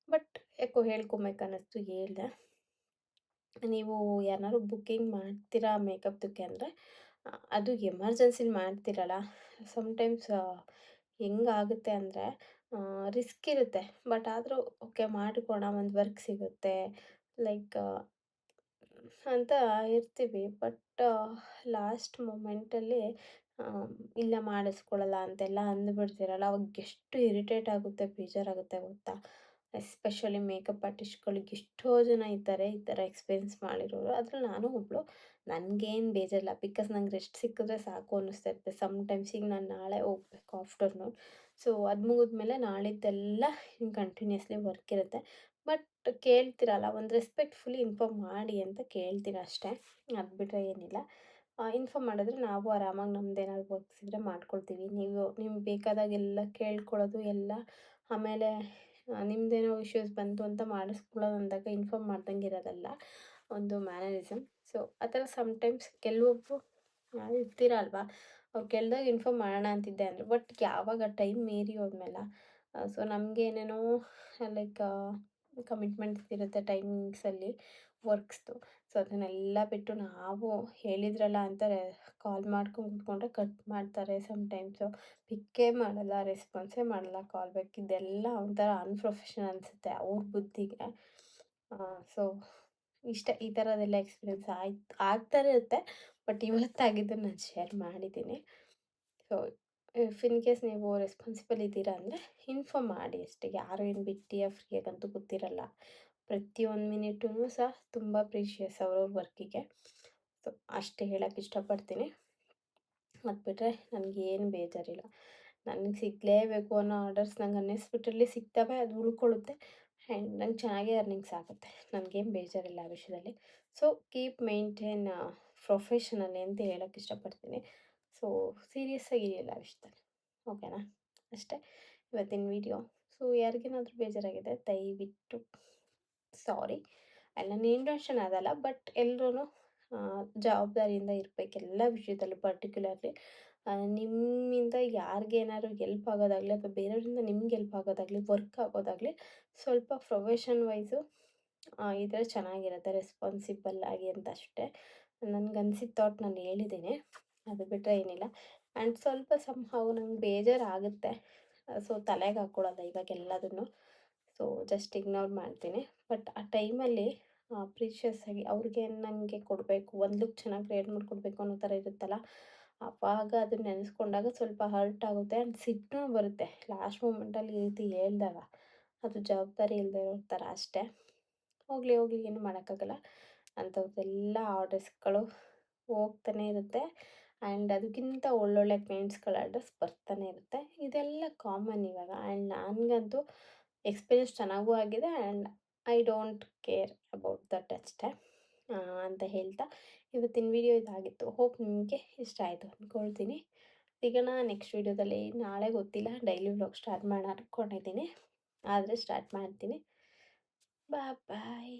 ಬಟ್ ಯಾಕೋ ಹೇಳ್ಕೊಬೇಕನ್ನಿಸ್ತು, ಹೇಳಿದೆ. ನೀವು ಯಾರನ್ನಾದ್ರು ಬುಕ್ಕಿಂಗ್ ಮಾಡ್ತೀರಾ ಮೇಕಪ್‌ದಕ್ಕೆ ಅಂದರೆ ಅದು ಎಮರ್ಜೆನ್ಸಿಲಿ ಮಾಡ್ತೀರಲ್ಲ, ಸಮ್ಟೈಮ್ಸ್ ಹೆಂಗಾಗುತ್ತೆ ಅಂದರೆ ರಿಸ್ಕ್ ಇರುತ್ತೆ. ಬಟ್ ಆದರೂ ಓಕೆ ಮಾಡಿಕೊಡೋಣ, ಒಂದು ವರ್ಕ್ ಸಿಗುತ್ತೆ ಲೈಕ್ ಅಂತ ಇರ್ತೀವಿ. ಬಟ್ ಲಾಸ್ಟ್ ಮೊಮೆಂಟಲ್ಲಿ ಇಲ್ಲ ಮಾಡಿಸ್ಕೊಳಲ್ಲ ಅಂತೆಲ್ಲ ಅಂದುಬಿಡ್ತೀರಲ್ಲ, ಅವಾಗ ಎಷ್ಟು ಇರಿಟೇಟ್ ಆಗುತ್ತೆ, ಬೇಜಾರಾಗುತ್ತೆ ಗೊತ್ತಾ? ಎಸ್ಪೆಷಲಿ ಮೇಕಪ್ ಆರ್ಟಿಸ್ಟ್‌ಗಳಿಗೆ ಎಷ್ಟೋ ಜನ ಇದ್ದಾರೆ ಈ ಥರ ಎಕ್ಸ್ಪೀರಿಯನ್ಸ್ ಮಾಡಿರೋರು. ಅದ್ರಲ್ಲಿ ನಾನು ಒಬ್ಬಳು. ನನಗೇನು ಬೇಜಾರಿಲ್ಲ, ಬಿಕಾಸ್ ನಂಗೆ ರೆಸ್ಟ್ ಸಿಕ್ಕಿದ್ರೆ ಸಾಕು ಅನ್ನಿಸ್ತಾ ಇರುತ್ತೆ. ಸಮ್ಟೈಮ್ಸ್ ಈಗ ನಾನು ನಾಳೆ ಹೋಗ್ಬೇಕು ಆಫ್ಟರ್ನೂನ್. ಸೊ ಅದು ಮುಗಿದ್ಮೇಲೆ ನಾಳಿದ್ದೆಲ್ಲ ಕಂಟಿನ್ಯೂಸ್ಲಿ ವರ್ಕ್ ಇರುತ್ತೆ. ಬಟ್ ಕೇಳ್ತೀರಲ್ಲ, ಒಂದು ರೆಸ್ಪೆಕ್ಟ್‌ಫುಲ್ಲಿ ಇನ್ಫಾರ್ಮ್ ಮಾಡಿ ಅಂತ ಕೇಳ್ತೀನಿ ಅಷ್ಟೇ. ಅದು ಬಿಟ್ಟರೆ ಏನಿಲ್ಲ. ಇನ್ಫಾರ್ಮ್ ಮಾಡಿದ್ರೆ ನಾವು ಆರಾಮಾಗಿ ನಮ್ದೇನಾದ್ರು ವರ್ಕ್ಸ್ ಇದ್ದರೆ ಮಾಡ್ಕೊಳ್ತೀವಿ. ನಿಮ್ಗೆ ಬೇಕಾದಾಗೆಲ್ಲ ಕೇಳ್ಕೊಳ್ಳೋದು ಎಲ್ಲ. ಆಮೇಲೆ ನಿಮ್ಮದೇನೋ ಇಶ್ಯೂಸ್ ಬಂತು ಅಂತ ಮಾಡಿಸ್ಕೊಳ್ಳೋದು ಅಂದಾಗ ಇನ್ಫಾರ್ಮ್ ಮಾಡ್ದಂಗೆ ಇರೋದಲ್ಲ ಒಂದು ಮ್ಯಾನರಿಸಮ್. ಸೊ ಆ ಥರ ಸಮ್ಟೈಮ್ಸ್ ಕೆಲವೊಬ್ಬರು ಇರ್ತೀರ ಅಲ್ವಾ, ಅವ್ರು ಕೇಳ್ದಾಗ ಇನ್ಫಾರ್ಮ್ ಮಾಡೋಣ ಅಂತಿದ್ದೆ ಅಂದರು. ಬಟ್ ಯಾವಾಗ ಟೈಮ್ ಮೀರಿ ಹೋದ್ಮೇಲೆ ಸೊ ನಮಗೇನೇನೋ ಲೈಕ್ ಕಮಿಟ್ಮೆಂಟ್ಸ್ ಇರುತ್ತೆ ಟೈಮಿಂಗ್ಸಲ್ಲಿ ವರ್ಕ್ಸ್ದು. ಸೊ ಅದನ್ನೆಲ್ಲ ಬಿಟ್ಟು ನಾವು ಹೇಳಿದ್ರಲ್ಲ ಅಂತ ಕಾಲ್ ಮಾಡ್ಕೊಂಡು ಕೂತ್ಕೊಂಡ್ರೆ ಕಟ್ ಮಾಡ್ತಾರೆ ಸಮ್‌ಟೈಮ್ಸು. ಪಿಕ್ಕೇ ಮಾಡಲ್ಲ, ರೆಸ್ಪಾನ್ಸೇ ಮಾಡಲ್ಲ ಕಾಲ್ ಬ್ಯಾಕ್. ಇದೆಲ್ಲ ಒಂಥರ ಅನ್‌ಪ್ರೊಫೆಷನಲ್ ಅನಿಸುತ್ತೆ ಅವ್ರ ಬುದ್ಧಿಗೆ. ಸೊ ಇಷ್ಟೇ, ಈ ಥರದ್ದೆಲ್ಲ ಎಕ್ಸ್ಪೀರಿಯನ್ಸ್ ಆಗ್ತಾನೆ ಇರುತ್ತೆ. ಬಟ್ ಇವತ್ತಾಗಿದ್ದನ್ನು ನಾನು ಶೇರ್ ಮಾಡಿದ್ದೀನಿ. ಸೊ ಇಫ್ ಇನ್ ಕೇಸ್ ನೀವು ರೆಸ್ಪಾನ್ಸಿಬಲ್ ಇದ್ದೀರಾ ಅಂದರೆ ಇನ್ಫಾರ್ಮ್ ಮಾಡಿ ಅಷ್ಟೇ. ಯಾರು ಏನು ಬಿಟ್ಟಿಯ ಫ್ರೀಯಾಗಂತೂ ಗೊತ್ತಿರಲ್ಲ. ಪ್ರತಿಯೊಂದು ಮಿನಿಟೂ ಸಹ ತುಂಬ ಪ್ರೀಶಿಯಸ್ ಅವ್ರವ್ರ ವರ್ಕಿಗೆ. ಸೊ ಅಷ್ಟೇ ಹೇಳಕ್ಕೆ ಇಷ್ಟಪಡ್ತೀನಿ. ಅದು ಬಿಟ್ಟರೆ ನನಗೇನು ಬೇಜಾರಿಲ್ಲ. ನನಗೆ ಸಿಗಲೇಬೇಕು ಅನ್ನೋ ಆರ್ಡರ್ಸ್ ನಂಗೆ ಅನ್ನಿಸ್ಬಿಟ್ರಲ್ಲಿ ಸಿಗ್ತವೆ, ಅದು ಉಳ್ಕೊಳ್ಳುತ್ತೆ. ಆ್ಯಂಡ್ ನಂಗೆ ಚೆನ್ನಾಗೇ ಅರ್ನಿಂಗ್ಸ್ ಆಗುತ್ತೆ. ನನಗೇನು ಬೇಜಾರಿಲ್ಲ ಆ ವಿಷಯದಲ್ಲಿ. ಸೊ ಕೀಪ್ ಮೇಂಟೈನ್ ಪ್ರೊಫೆಷನಲಿ ಅಂತ ಹೇಳಕ್ಕೆ ಇಷ್ಟಪಡ್ತೀನಿ. ಸೊ ಸೀರಿಯಸ್ಸಾಗಿ ಇರಿ ಆ ವಿಷಯದಲ್ಲಿ. ಓಕೆನಾ? ಅಷ್ಟೇ ಇವತ್ತಿನ ವಿಡಿಯೋ. ಸೊ ಯಾರಿಗೇನಾದರೂ ಬೇಜಾರಾಗಿದೆ ದಯವಿಟ್ಟು ಸಾರಿ. ಆ್ಯಂಡ್ ನನ್ನ ಇಂಟೆನ್ಷನ್ ಅದಲ್ಲ. ಬಟ್ ಎಲ್ರೂ ಜವಾಬ್ದಾರಿಯಿಂದ ಇರ್ಬೇಕು ಎಲ್ಲ ವಿಷಯದಲ್ಲೂ. ಪರ್ಟಿಕ್ಯುಲರ್ಲಿ ನಿಮ್ಮಿಂದ ಯಾರಿಗೇನಾದ್ರು ಹೆಲ್ಪ್ ಆಗೋದಾಗಲಿ ಅಥವಾ ಬೇರೆಯವರಿಂದ ನಿಮ್ಗೆ ಹೆಲ್ಪ್ ಆಗೋದಾಗಲಿ, ವರ್ಕ್ ಆಗೋದಾಗಲಿ ಸ್ವಲ್ಪ ಪ್ರೊಫೆಷನ್ ವೈಸು ಇದ್ದರೆ ಚೆನ್ನಾಗಿರುತ್ತೆ. ರೆಸ್ಪಾನ್ಸಿಬಲ್ ಆಗಿ ಅಂತ ಅಷ್ಟೇ. ನನಗನ್ಸಿದ ಥಾಟ್ ನಾನು ಹೇಳಿದ್ದೀನಿ. ಅದು ಬಿಟ್ಟರೆ ಏನಿಲ್ಲ. ಆ್ಯಂಡ್ ಸ್ವಲ್ಪ ಸಮ್‌ಹೌ ನಂಗೆ ಬೇಜಾರಾಗುತ್ತೆ. ಸೊ ತಲೆಗೆ ಹಾಕ್ಕೊಳ್ಳಲ್ಲ ಇವಾಗ ಎಲ್ಲದನ್ನು. ಸೊ ಜಸ್ಟ್ ಇಗ್ನೋರ್ ಮಾಡ್ತೀನಿ. ಬಟ್ ಆ ಟೈಮಲ್ಲಿ ಪ್ರೀಶಿಯಸ್ ಆಗಿ ಅವ್ರಿಗೆ ನನಗೆ ಕೊಡಬೇಕು, ಒಂದು ಲುಕ್ ಚೆನ್ನಾಗಿ ಕ್ರಿಯೇಟ್ ಮಾಡಿಕೊಡ್ಬೇಕು ಅನ್ನೋ ಥರ ಇರುತ್ತಲ್ಲ, ಆವಾಗ ಅದನ್ನ ನೆನೆಸ್ಕೊಂಡಾಗ ಸ್ವಲ್ಪ ಹರ್ಟ್ ಆಗುತ್ತೆ. ಆ್ಯಂಡ್ ಸಿಟ್ಟೂ ಬರುತ್ತೆ ಲಾಸ್ಟ್ ಮೂಮೆಂಟಲ್ಲಿ ಈ ರೀತಿ ಹೇಳ್ದಾಗ. ಅದು ಜವಾಬ್ದಾರಿ ಇಲ್ಲದೆ ಇರೋ ಥರ ಅಷ್ಟೇ. ಹೋಗಲಿ ಹೋಗಲಿ ಏನು ಮಾಡೋಕ್ಕಾಗಲ್ಲ. ಅಂಥವ್ರದ್ದೆಲ್ಲ ಆರ್ಡರ್ಸ್ಗಳು ಹೋಗ್ತಾನೆ ಇರುತ್ತೆ. ಆ್ಯಂಡ್ ಅದಕ್ಕಿಂತ ಒಳ್ಳೊಳ್ಳೆ ಕ್ಲೈಂಟ್ಸ್ಗಳ ಆರ್ಡರ್ಸ್ ಬರ್ತಾನೆ ಇರುತ್ತೆ. ಇದೆಲ್ಲ ಕಾಮನ್ ಇವಾಗ. ಆ್ಯಂಡ್ ನನಗಂತೂ ಎಕ್ಸ್ಪೀರಿಯನ್ಸ್ ಚೆನ್ನಾಗೂ ಆಗಿದೆ. And I don't care about that ಅಷ್ಟೇ ಅಂತ ಹೇಳ್ತಾ ಇವತ್ತಿನ ವಿಡಿಯೋ ಇದಾಗಿತ್ತು. ಹೋಪ್ ನಿಮಗೆ ಇಷ್ಟ ಆಯಿತು ಅಂದ್ಕೊಳ್ತೀನಿ. ಸಿಗೋಣ ನೆಕ್ಸ್ಟ್ ವಿಡಿಯೋದಲ್ಲಿ. ನಾಳೆ ಗೊತ್ತಿಲ್ಲ, ಡೈಲಿ ವ್ಲಾಗ್ ಸ್ಟಾರ್ಟ್ ಮಾಡೋಣ ಅಂದ್ಕೊಂಡಿದ್ದೀನಿ. ಆದರೆ ಸ್ಟಾರ್ಟ್ ಮಾಡ್ತೀನಿ. ಬಾಯ್ ಬಾಯ್.